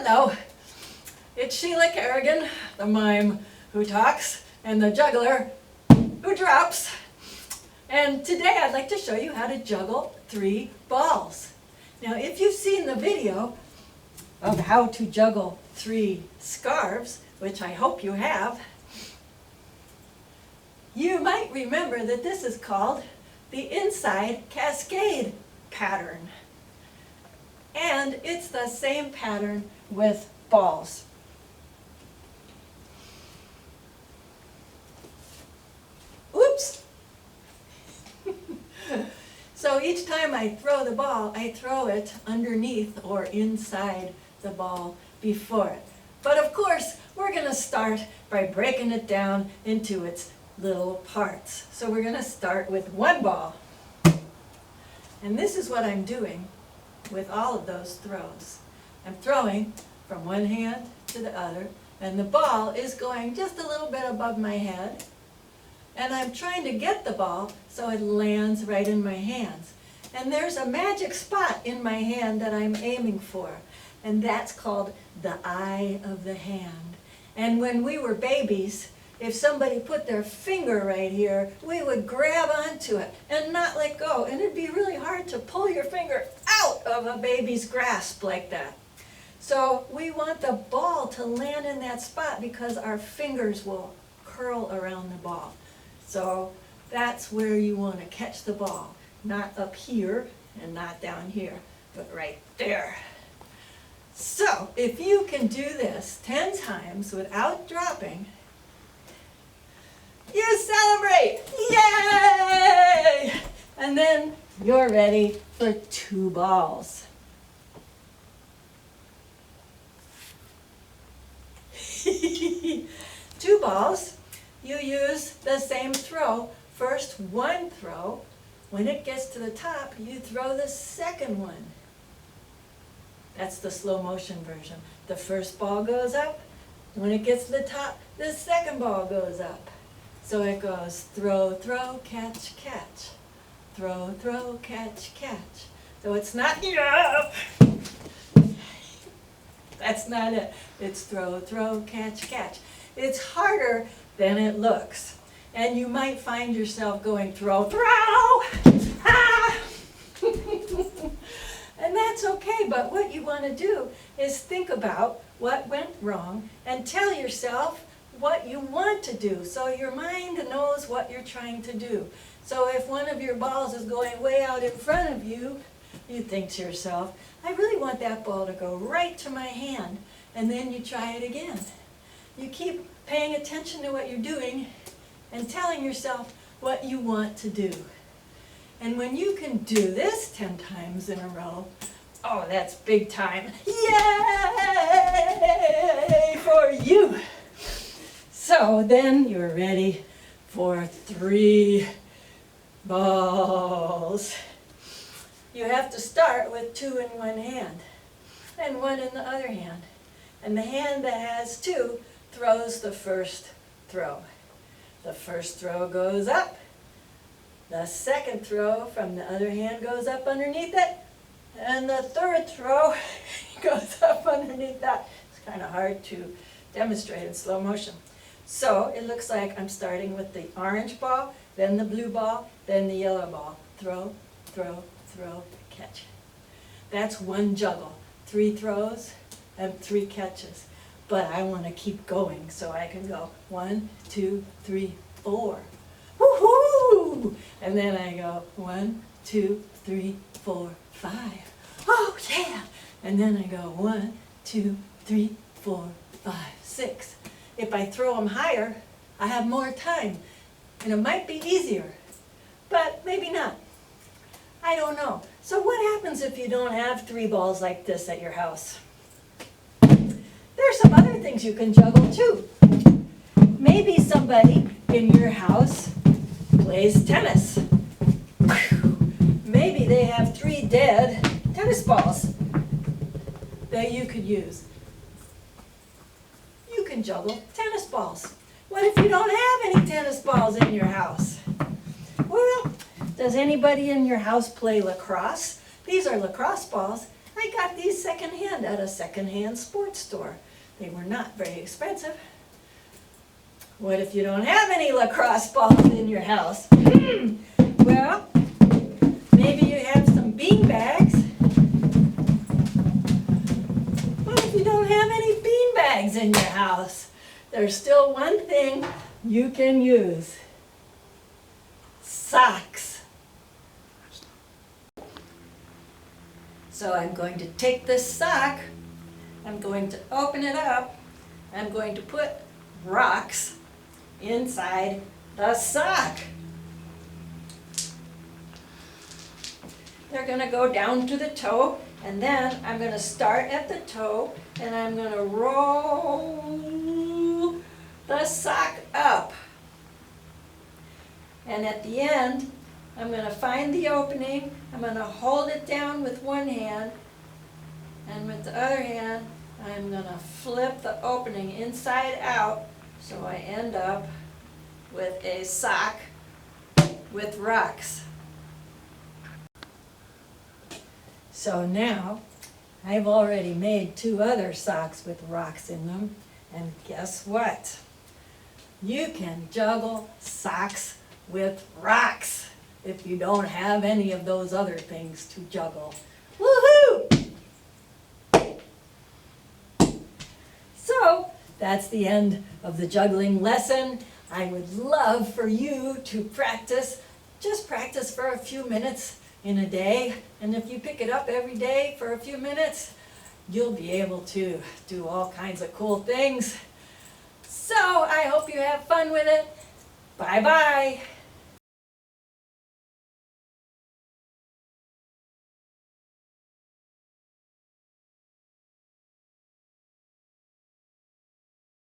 Hello, it's Sheila Kerrigan, the mime who talks and the juggler who drops. And today I'd like to show you how to juggle 3 balls. Now if you've seen the video of how to juggle 3 scarves, which I hope you have, you might remember that this is called the inside cascade pattern. And it's the same pattern with balls. Oops! So each time I throw the ball, I throw it underneath or inside the ball before it. But of course, we're going to start by breaking it down into its little parts. So we're going to start with 1 ball. And this is what I'm doing with all of those throws. I'm throwing from one hand to the other, and the ball is going just a little bit above my head, and I'm trying to get the ball so it lands right in my hands. And there's a magic spot in my hand that I'm aiming for, and that's called the eye of the hand. And when we were babies, if somebody put their finger right here, we would grab onto it and not let go. And it'd be really hard to pull your finger out of a baby's grasp like that. So we want the ball to land in that spot because our fingers will curl around the ball. So that's where you want to catch the ball. Not up here and not down here, but right there. So if you can do this 10 times without dropping, you celebrate! Yay! And then you're ready for 2 balls. 2 balls, you use the same throw. First 1 throw. When it gets to the top, you throw the second one. That's the slow motion version. The first ball goes up. When it gets to the top, the second ball goes up. So it goes throw, throw, catch, catch. Throw, throw, catch, catch. So it's not up. That's not it. It's throw, throw, catch, catch. It's harder than it looks. And you might find yourself going throw, throw, ah! And that's okay, but what you want to do is think about what went wrong and tell yourself what you want to do, so your mind knows what you're trying to do. So if one of your balls is going way out in front of you, you think to yourself, I really want that ball to go right to my hand, and then you try it again. You keep paying attention to what you're doing and telling yourself what you want to do. And when you can do this 10 times in a row, oh, that's big time. Yay for you! So then you're ready for 3 balls. You have to start with 2 in one hand and 1 in the other hand. And the hand that has 2 throws the first throw. The first throw goes up. The second throw from the other hand goes up underneath it. And the third throw goes up underneath that. It's kind of hard to demonstrate in slow motion. So it looks like I'm starting with the orange ball, then the blue ball, then the yellow ball. Throw, throw, throw, catch. That's 1 juggle. 3 throws and 3 catches. But I want to keep going, so I can go 1, 2, 3, 4. Woohoo! And then I go 1, 2, 3, 4, 5. Oh yeah! And then I go 1, 2, 3, 4, 5, 6. If I throw them higher, I have more time, and it might be easier, but maybe not. I don't know. So what happens if you don't have 3 balls like this at your house? There's some other things you can juggle too. Maybe somebody in your house plays tennis. Maybe they have 3 dead tennis balls that you could use. You can juggle tennis balls. What if you don't have any tennis balls in your house? Well, does anybody in your house play lacrosse? These are lacrosse balls. I got these secondhand at a secondhand sports store. They were not very expensive. What if you don't have any lacrosse balls in your house? Well, maybe you have some bean bags. What if you don't have any bean bags in your house? There's still one thing you can use. Socks. So I'm going to take this sock, I'm going to open it up, I'm going to put rocks inside the sock. They're going to go down to the toe, and then I'm going to start at the toe, and I'm going to roll the sock up. And at the end, I'm going to find the opening, I'm going to hold it down with one hand, and with the other hand, I'm going to flip the opening inside out, so I end up with a sock with rocks. So now, I've already made 2 other socks with rocks in them, and guess what? You can juggle socks with rocks if you don't have any of those other things to juggle. Woohoo! So, that's the end of the juggling lesson. I would love for you to practice, just practice for a few minutes in a day, and if you pick it up every day for a few minutes, you'll be able to do all kinds of cool things. So, I hope you have fun with it. Bye-bye.